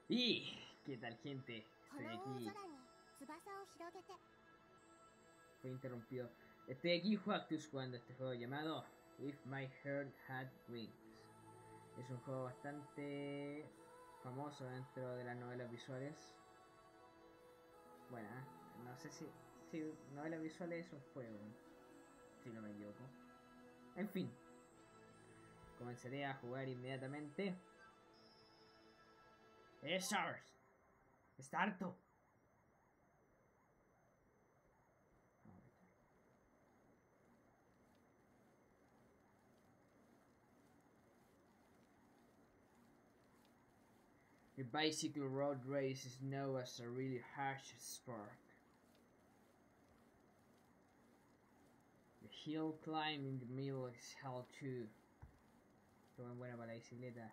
Y ¿qué tal, gente? Estoy aquí. Fue interrumpido. Estoy aquí, Juaktus, jugando este juego llamado If My Heart Had Wings. Es un juego bastante famoso dentro de las novelas visuales. Bueno, no sé si novelas visuales es un juego, si no me equivoco. En fin, comenzaré a jugar inmediatamente. ¡Stars! ¡Starto! The bicycle road race is known as a really harsh sport. The hill climb in the middle is hell too. Qué buena para la bicicleta.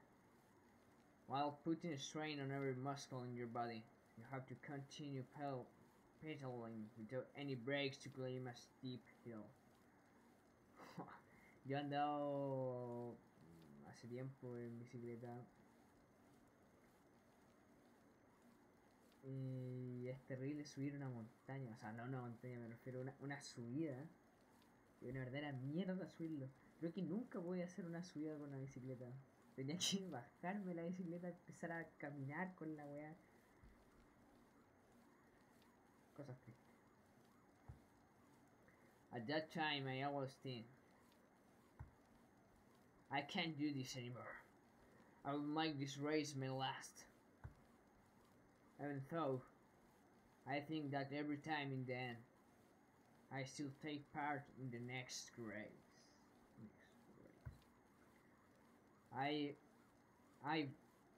While putting a strain on every muscle in your body, you have to continue pedaling without any brakes to climb a steep hill. Yo he andado hace tiempo en bicicleta y es terrible subir una montaña, o sea, no una montaña, me refiero a una subida. Y una verdadera mierda subirlo. Creo que nunca voy a hacer una subida con una bicicleta. Tenía que bajarme la bicicleta, empezar a caminar con la weá. Cosas tristes. At that time I always think, I can't do this anymore. I will make this race my last. Even though I think that every time in the end I still take part in the next race. I've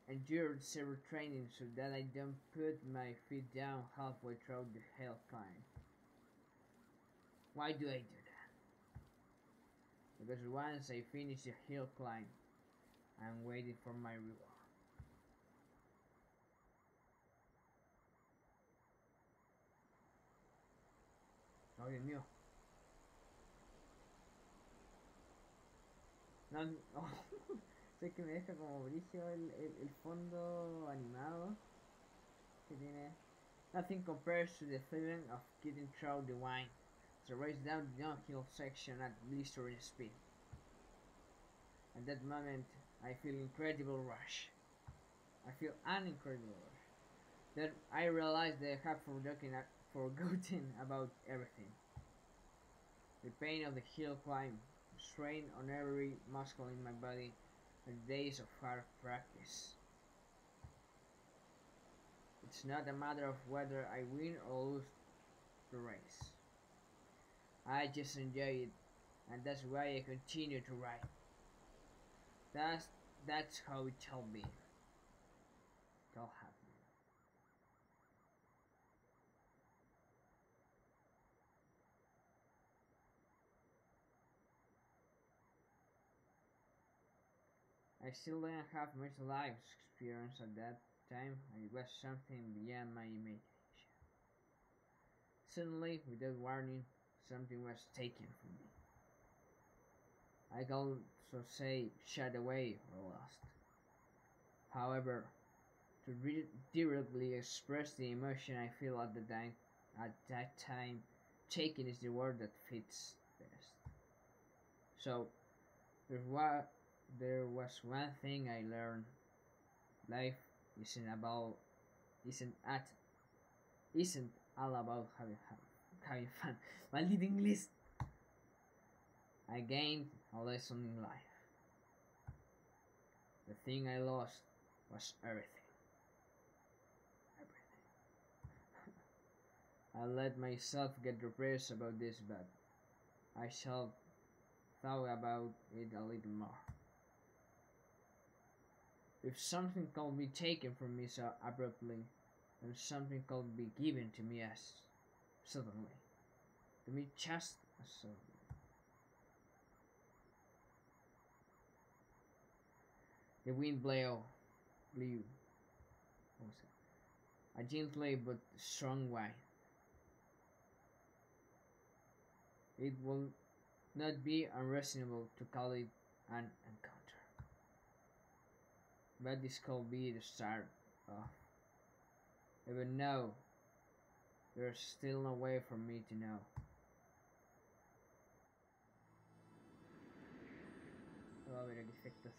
endured several trainings so that I don't put my feet down halfway through the hill climb. Why do I do that? Because once I finish the hill climb, I'm waiting for my reward. Oh, Dios mío. No, no. Sé que me deja como brillo el fondo animado que tiene. Nothing compares to the feeling of getting through the wine. So race down the downhill section at blistering speed. At that moment, I feel incredible rush. I feel an incredible rush. Then I realize that I have forgotten about everything. The pain of the hill climb, the strain on every muscle in my body, and days of hard practice. It's not a matter of whether I win or lose the race. I just enjoy it, and that's why I continue to ride. That's how it shall be. It all happened. I still didn't have much life experience at that time, and it was something beyond my imagination. Suddenly, without warning, something was taken from me. I could also say shut away or lost. However, to directly express the emotion I feel at that time, taken is the word that fits best. So, there was one thing I learned: life isn't all about having fun. Maldito inglés. I gained a lesson in life. The thing I lost was everything. I let myself get depressed about this, but I shall thought about it a little more. If something could be taken from me so abruptly, then something could be given to me as suddenly. To me, just as suddenly. The wind blew. A gently but strong wind. It will not be unreasonable to call it an encounter. But this could be the start of Even now, there's still no way for me to know. Oh, a ver aquí efectos.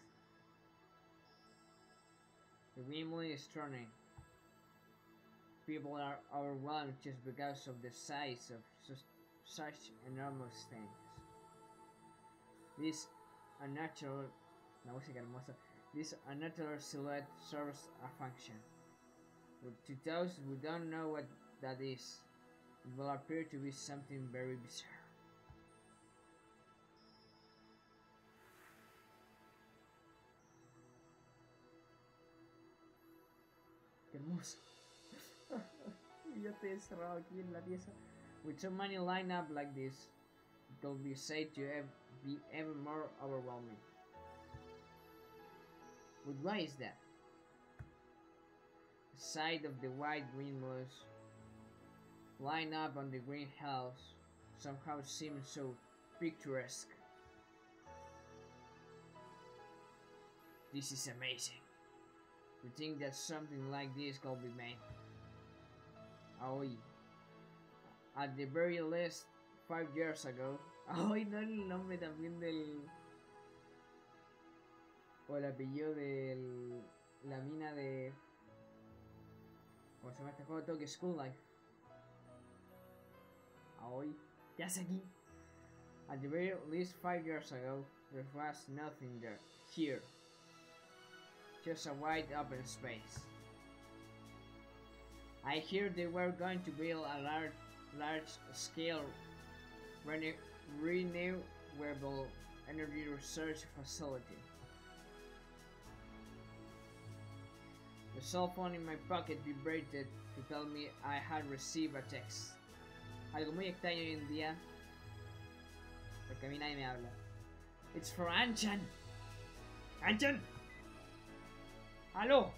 The windmill is turning. People are overwhelmed just because of the size of such enormous things. This unnatural, la música hermosa. This unnatural silhouette serves a function. To those who don't know what that is, it will appear to be something very bizarre. Qué hermoso. Yo estoy encerrado aquí en la pieza. With so many lined up like this, it could be said to be even more overwhelming. But why is that? The sight of the white windmills lined up on the green hills somehow seems so picturesque. This is amazing. To think that something like this could be made. Aoi. At the very least, 5 years ago. Aoi no el nombre también del. O el apellido de la mina de. ¿Cómo se llama este juego? Tokyo School Life. Aoi. ¿Qué hace aquí? At the very least 5 years ago, there was nothing there. Here. Just a wide open space. I hear they were going to build a large-scale renewable energy research facility. The cell phone in my pocket vibrated to tell me I had received a text. Algo muy extraño hoy en día, porque a mí nadie me habla. It's for Anchan. Anchan. Hello.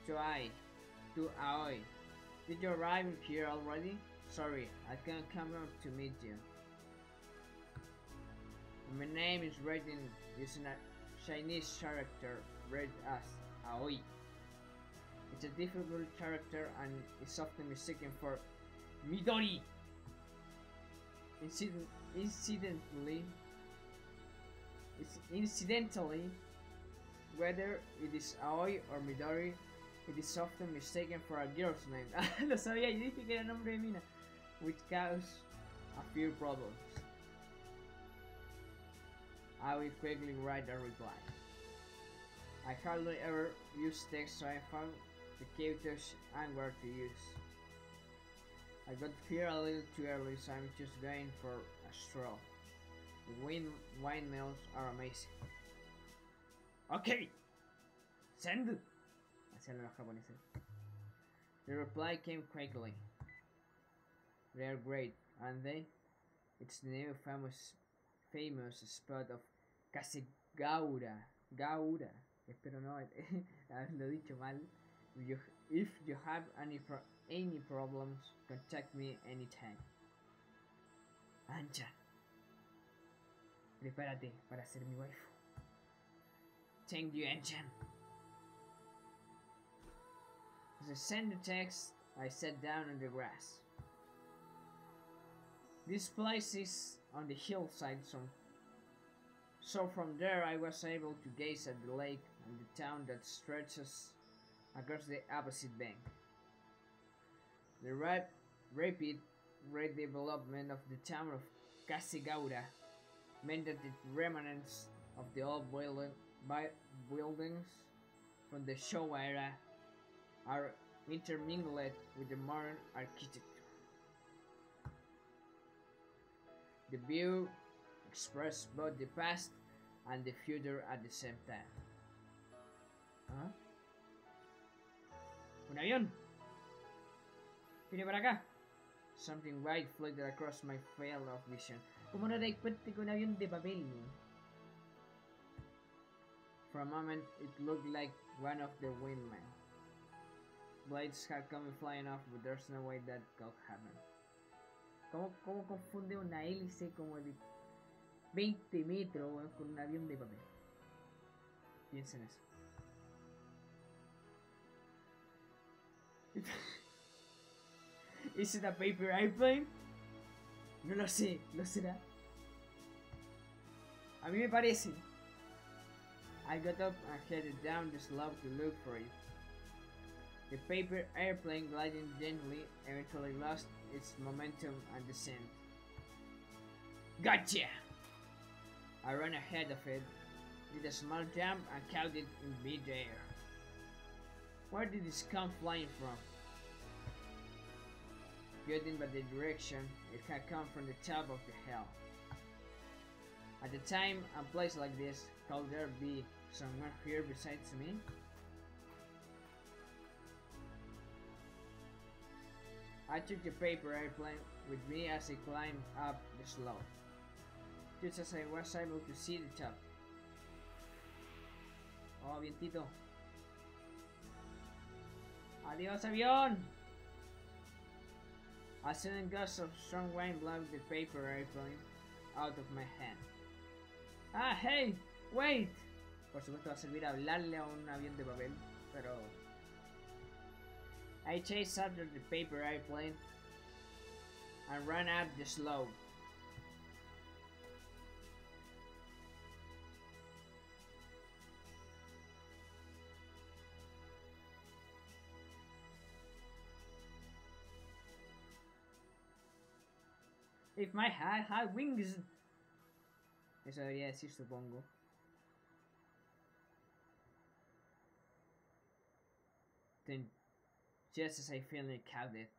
To Aoi. Did you arrive here already? Sorry, I can't come up to meet you. My name is written using a Chinese character read as Aoi. It's a difficult character and is often mistaken for Midori. Incidentally, whether it is Aoi or Midori, it is often mistaken for a girl's name. Lo sabía, yo dije que era nombre de mina, which causes a few problems. I will quickly write a reply. I hardly ever use text, so I found the CAP1 anywhere to use. I got here a little too early, so I'm just going for a stroll. The windmills are amazing. Okay, send. Hacían los japoneses. The reply came quickly. They are great, aren't they? It's the new famous spot of Gaura. Espero no haberlo dicho mal. If you have any problems, contact me anytime. Anchan, prepárate para ser mi waifu. Thank you, Anchan. As I sent the text, I sat down on the grass. This place is on the hillside, so from there I was able to gaze at the lake and the town that stretches across the opposite bank. The rapid redevelopment of the town of Gaura meant that the remnants of the old buildings from the Showa era are intermingled with the modern architecture. The view expressed both the past and the future at the same time. ¿Ah? ¡Un avión! ¡Viene para acá! Something white floated across my field of vision. ¿Cómo no te das cuenta que un avión de papel? For a moment, it looked like one of the windmen. Blades had come flying off, but there's no way that could happen. ¿Cómo confunde una hélice como de 20 metros con un avión de papel? Piensa en eso. Is it a paper airplane? No lo sé, ¿lo será? A mí me parece. I got up and headed down the slope to look for it. The paper airplane, gliding gently, eventually lost its momentum and descent. Gotcha! I ran ahead of it, did a small jump, and caught it in mid-air. Where did this come flying from? Judging by the direction, it had come from the top of the hill. At the time, a place like this, could there be someone here besides me? I took the paper airplane with me as I climbed up the slope, just as I was able to see the top. Oh, vientito. Adiós, avión! A sudden gust of strong wind blew the paper airplane out of my hand. Ah, hey, wait! Por supuesto va a servir a hablarle a un avión de papel, pero... I chased after the paper airplane and ran up the slope. If my hat had wings. Eso debería decir, supongo. Then, just as I finally caught it.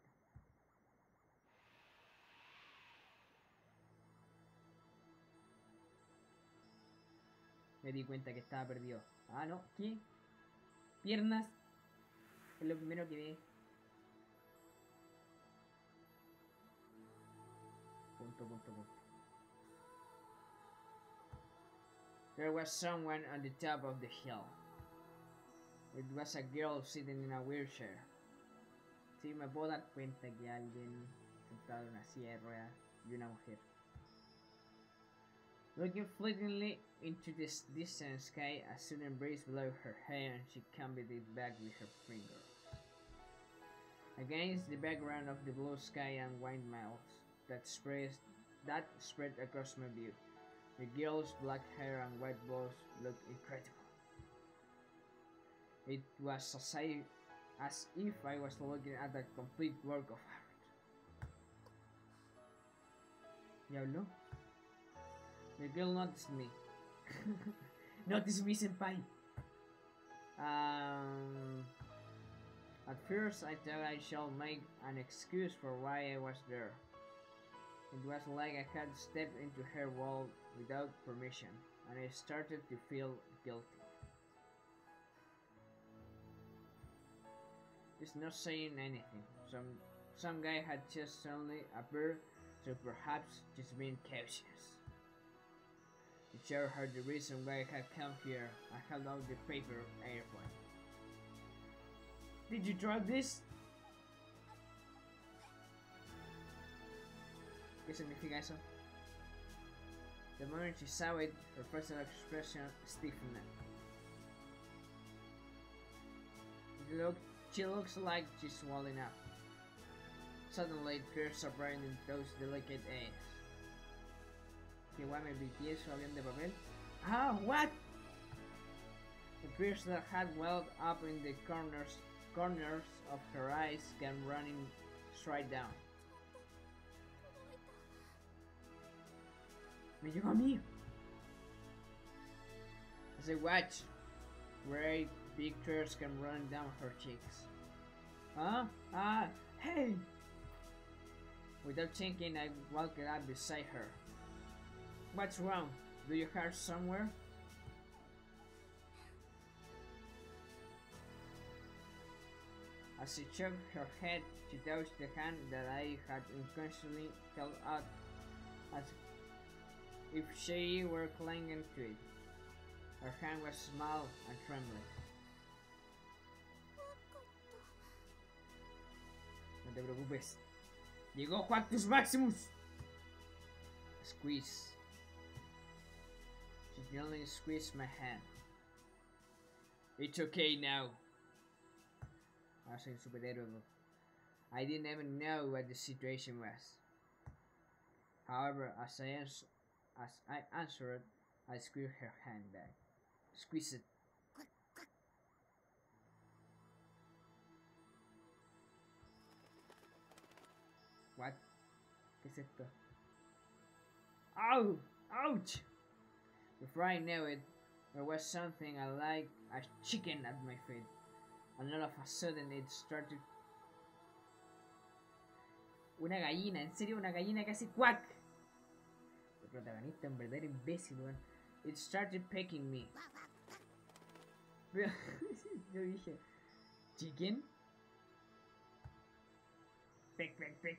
Me di cuenta que estaba perdido. Ah, no, ¿qué? Piernas. Es lo primero que vi. Punto. There was someone on the top of the hill. It was a girl sitting in a wheelchair. Sí, me puedo dar cuenta que alguien sentado en una silla de ruedas y una mujer. Looking fleetingly into this distant sky, a sudden breeze blew her hair and she combed it back with her finger. Against the background of the blue sky and windmills that spread across my view, the girl's black hair and white blouse looked incredible. It was as if I was looking at a complete work of art. ¿Diablo? The girl noticed me. Notice me, senpai. At first I thought I should make an excuse for why I was there. It was like I had stepped into her world without permission, and I started to feel guilty. Just not saying anything. Some guy had just suddenly appeared, so perhaps just being cautious. To show her the reason why I had come here, I held out the paper airplane. Did you drive this? ¿Qué significa eso? The moment she saw it, her facial expression stiffened. She looks like she's swelling up. Suddenly, tears appearing in those delicate eyes. ¿Qué guay me BTS su avión de papel? Ah, what? The tears that had welled up in the corners of her eyes came running straight down. Me llegó a mí. As I watched, great big tears came running down her cheeks. Huh? Ah, hey! Without thinking, I walked up beside her. What's wrong? Do you hurt somewhere? As she shook her head, she touched the hand that I had unconsciously held out, as if she were clinging to it. Her hand was small and trembling. No te preocupes. Llegó Juaktus Maximus! Squeeze. She gently squeezed my hand. It's okay now. Ahora soy un superhéroe. I didn't even know what the situation was. However, as I answered, I squeezed her hand back. Squeeze it. What? ¿Qué es esto? Ow! Ouch! Before I knew it, there was something like a chicken at my feet. And all of a sudden it started... Una gallina, en serio, una gallina que hace quack. El protagonista en verdad era imbécil, weón. It started pecking me. Yo dije, ¿chicken? Peck, peck, peck.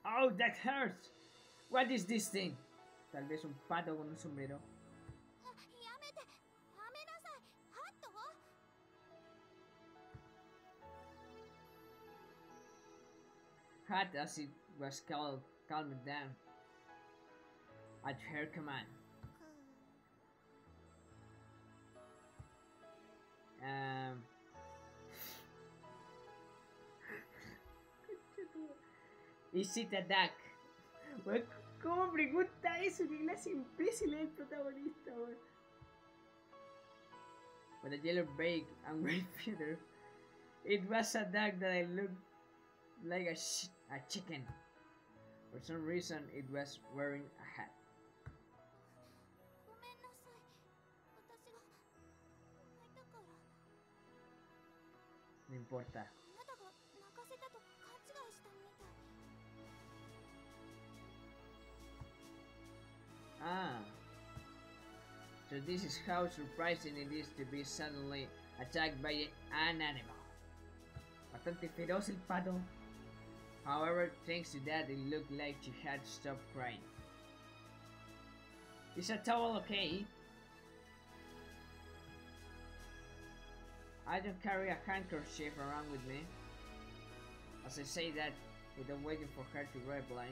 Oh, that hurts! What is this thing? Tal vez un pato con un sombrero. Hat, as it was called, calmed me down. At her command. Is it a duck? Bueno, ¿cómo pregunta eso? ¿Qué clase imbécil es el protagonista, weón? With a yellow beak and red feather. It was a duck that looked like a chicken. For some reason, it was wearing a hat. No importa. Ah. So this is how surprising it is to be suddenly attacked by an animal. Bastante feroz el pato. However, thanks to that, it looked like she had stopped crying. Is a towel okay? I don't carry a handkerchief around with me. As I say that, without waiting for her to reply,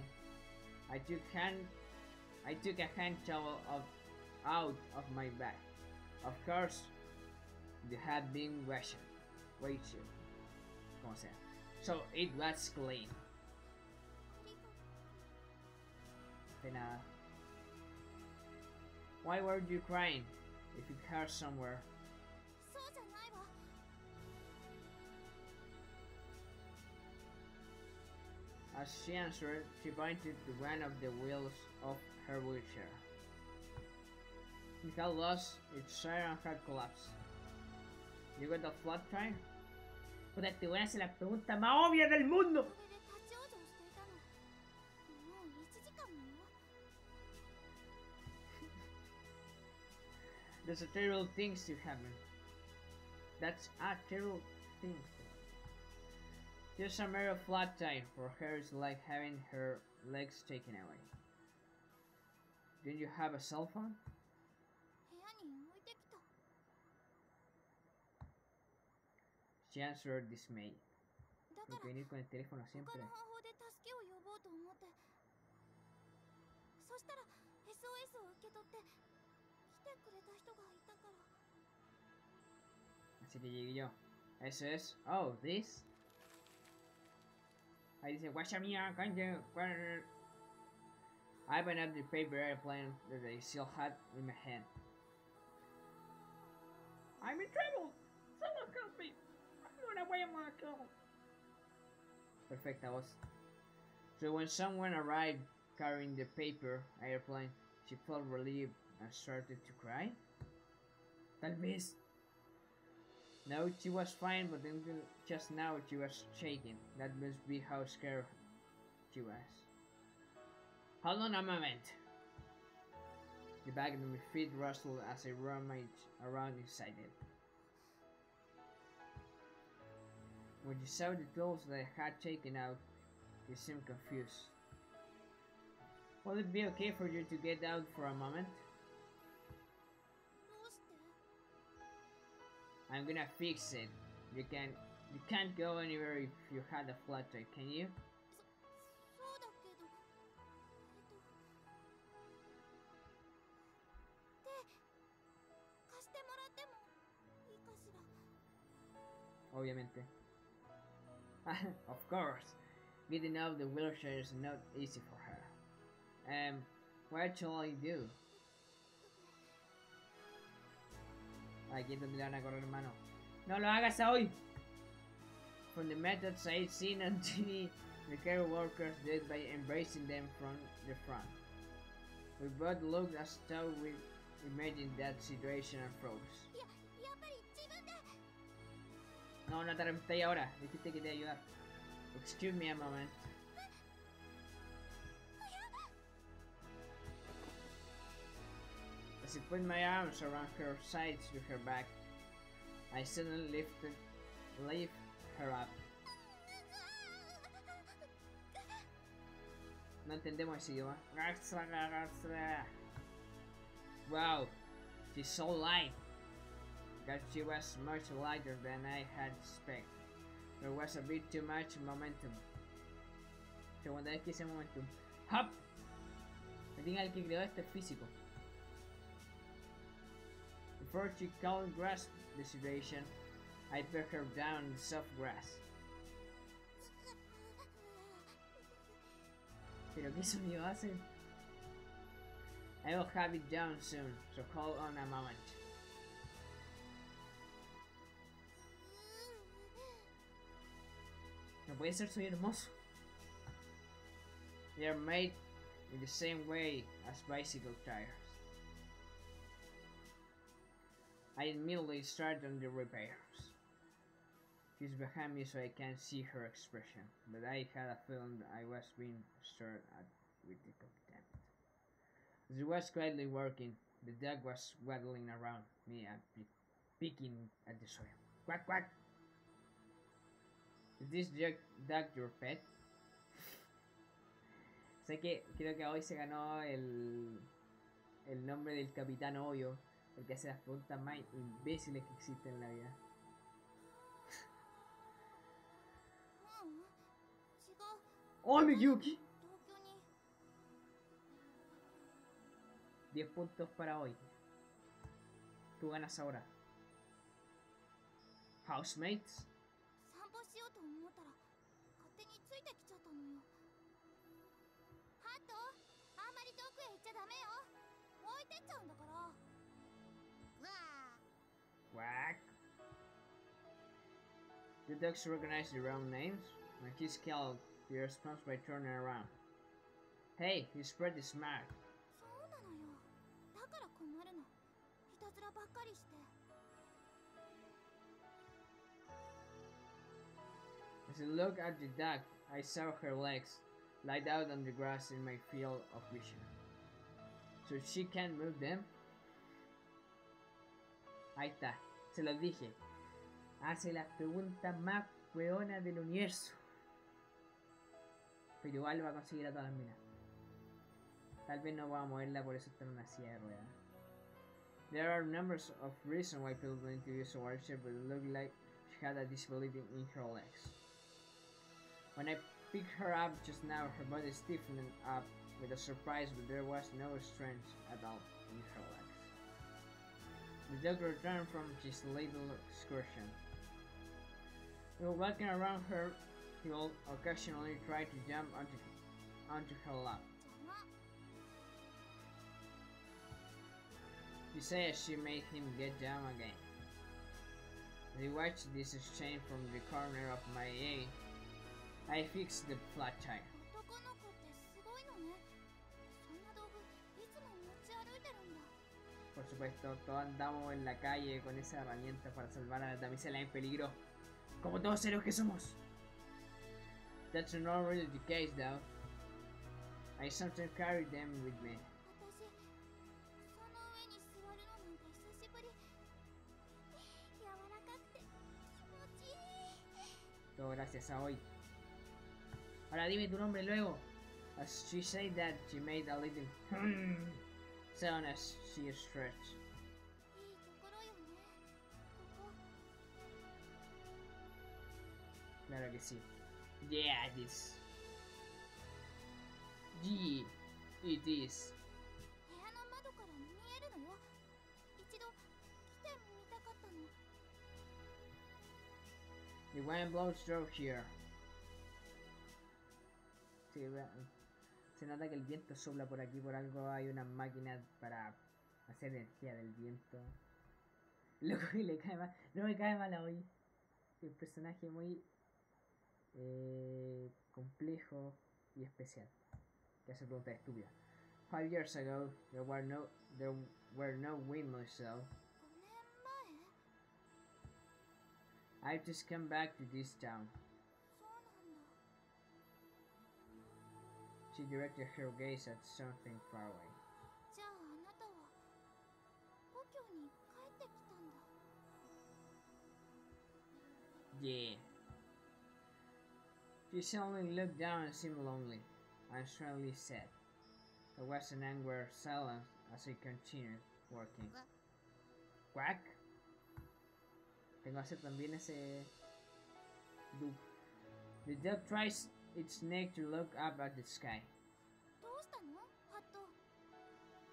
I took a hand towel out of my bag. Of course, it had been washed. Como sea. So it was clean. De nada. Why were you crying? If it hurts somewhere. As she answered, she pointed to one of the wheels of her wheelchair. It had lost its tire and had collapsed. You got the flat tire? Puta, te voy a hacer la pregunta más obvia del mundo. There's a terrible thing to happen. That's a terrible thing. Just a mere flat tire for her is like having her legs taken away. Didn't you have a cell phone? She answered dismayed. Tengo que venir con el teléfono siempre. Así que llegué yo. Eso es. Oh, this. Ahí dice, watch me out, can't you? I opened up the paper airplane that I still had in my hand. I'm in trouble! Someone help me! I'm on a way, I'm gonna kill. Perfect, that was. So when someone arrived carrying the paper airplane, she felt relieved and started to cry? Tal vez. No, she was fine, but until just now she was shaking. That must be how scared she was. Hold on a moment. The bag of my feet rustled as I rummaged around inside it. When she saw the tools that I had taken out, she seemed confused. Will it be okay for you to get out for a moment? I'm gonna fix it. You can't go anywhere if you had a flat tire, can you? obviamente. Of course, getting out of the wheelchair is not easy for her. What shall I do? Aquí es donde le van a correr, hermano. ¡No lo hagas hoy! From the methods I've seen on TV, the care workers did by embracing them from the front. We both looked as though we imagined that situation and froze. No, no te arrepentáis ahora. Dijiste que te iba a ayudar. Excuse me a moment. As I put my arms around her sides with her back, I suddenly lift her up. No entendemos ese idioma. Wow, she's so light. Because she was much lighter than I had expected. There was a bit too much momentum. Segunda vez que hice momentum. ¡Hop! Me diga el que creó este físico. Before she could grasp the situation, I put her down in the soft grass. ¿Pero qué sonido hace? I will have it down soon, so hold on a moment. No puede ser, soy hermoso. They are made in the same way as bicycle tires. I immediately started on the repairs. She's behind me so I can't see her expression, but I had a feeling that I was being stared at with contempt. As I was quietly working, the dog was waddling around me and picking at the soil. Quack quack! Is this dog your pet? Sé que creo que hoy se ganó el nombre del capitán obvio, porque hace las preguntas más imbéciles que existen en la vida. ¡Oh, me equivoqué! 10 puntos para hoy. Tú ganas ahora. Housemates. Quack. The dogs recognize their own names. When he's called, he responds by turning around. Hey, he's pretty smart. As I looked at the dog, I saw her legs laid out on the grass in my field of vision. So she can't move them? Ahí está, se los dije. Hace las preguntas más hueonas del universo. Pero igual va a conseguir a todas las minas. Tal vez no va a moverla, por eso está en una silla de ruedas. There are numbers of reasons why people need to use a wheelchair, but it looked like she had a disability in her legs. When I picked her up just now, her body stiffened up with a surprise, but there was no strength at all in her legs. The dog returned from his little excursion. While walking around her, he will occasionally try to jump onto her lap. She said she made him get down again. As I watched this exchange from the corner of my eye, I fixed the flat tire. Por supuesto, todos andamos en la calle con esa herramienta para salvar a la damisela en peligro, como todos seres que somos. That's not really the case, though. I sometimes carry them with me. Todo gracias a hoy. Ahora dime tu nombre luego. As she said that, she made a little sound as she stretched. Claro que sí. Yeah, it is. Yeah, it is. The wind blows through here. Sí, se nota que el viento sopla por aquí, por algo hay unas máquinas para hacer energía del viento. Loco, que le cae mal, no me cae mal hoy. Un personaje muy complejo y especial. Que hace preguntas estúpidas. 5 years ago, there were no windmills, so I've just come back to this town. She directed her gaze at something far away. Yeah. She suddenly looked down and seemed lonely, and strangely sad. There was an angry silence as he continued working. Quack. Tengo que hacer también ese loop. The dog tries its neck to look up at the sky.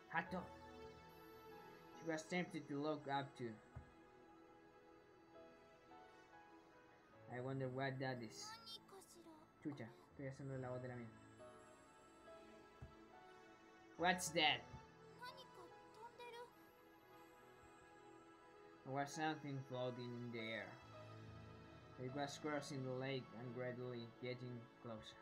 Hato. She was tempted to look up too. I wonder what that is. Chucha, estoy haciendo la voz de la mía. What's that? There was something floating in the air. It was crossing the lake and gradually getting closer.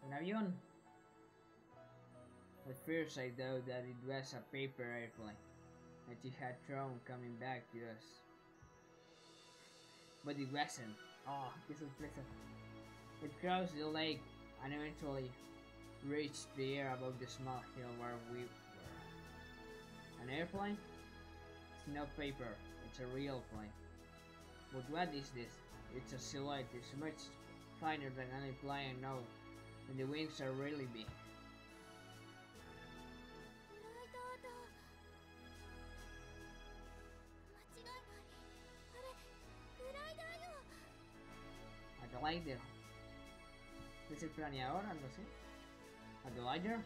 Un avión. At first I thought that it was a paper airplane that she had thrown coming back to us. But it wasn't. Oh, qué sorpresa. It crossed the lake and eventually reached the air above the small hill where we were. An airplane? It's not paper, it's a real plane. But what is this? It's a silhouette, it's much finer than any plane I know, and the wings are really big. A glider. ¿Es el planeador? Algo así. A glider.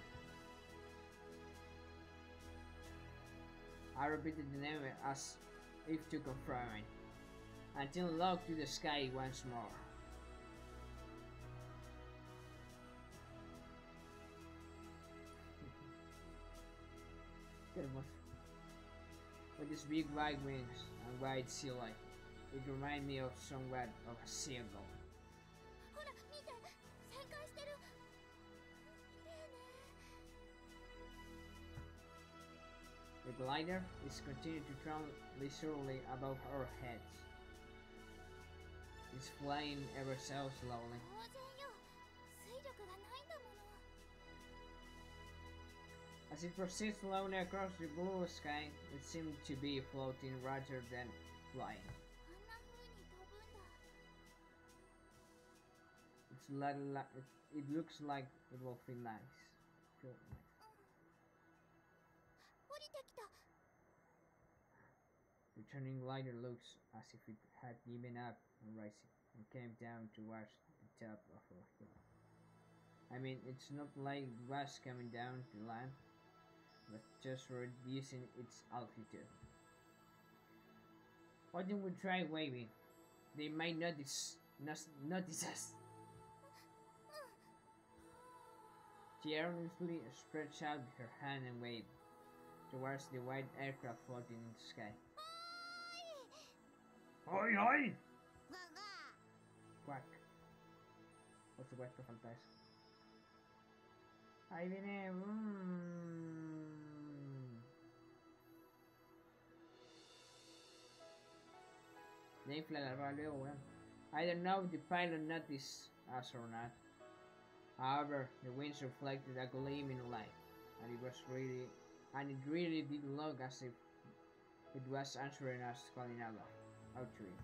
I repeated the name as if to confirm it, until looked to the sky once more. Qué hermoso. With its big wide wings and wide silhouette, it reminded me of somewhat of a seagull. The glider is continuing to travel leisurely above our heads. It's flying ever so slowly. As it proceeds slowly across the blue sky, it seems to be floating rather than flying. It looks like it will feel nice. The turning glider looks as if it had given up on rising and came down towards the top of a hill. I mean, it's not like it was coming down to land, but just reducing its altitude. Why don't we try waving? They might notice us. She earnestly stretched out her hand and waved towards the white aircraft floating in the sky. ¡Hoy, hoy! Quack. Por supuesto, falta eso. Ahí viene. Ya infla la barba luego, weón. I don't know if the pilot noticed us or not. However, the winds reflected a gleaming light, and it really did look as if it was answering us, calling out to it.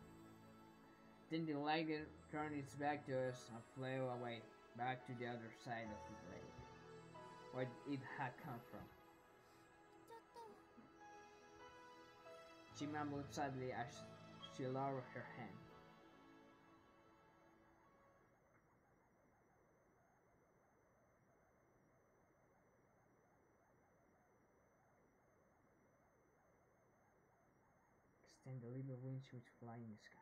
Then the glider turned its back to us and flew away, back to the other side of the lake, where it had come from. She mumbled sadly as she lowered her hand. Stand the little wings which fly in the sky.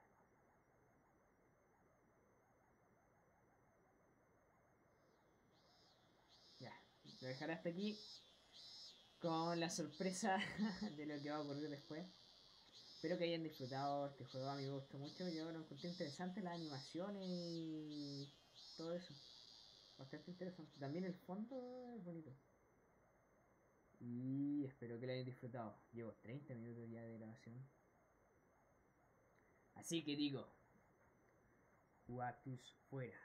Ya, lo dejaré hasta aquí con la sorpresa de lo que va a ocurrir después. Espero que hayan disfrutado este juego, a mí me gustó mucho. Yo lo encontré interesante, las animaciones y todo eso. Bastante interesante. También el fondo es bonito. Y espero que lo hayan disfrutado. Llevo 30 minutos ya de grabación. Así que digo, Juaktus fuera.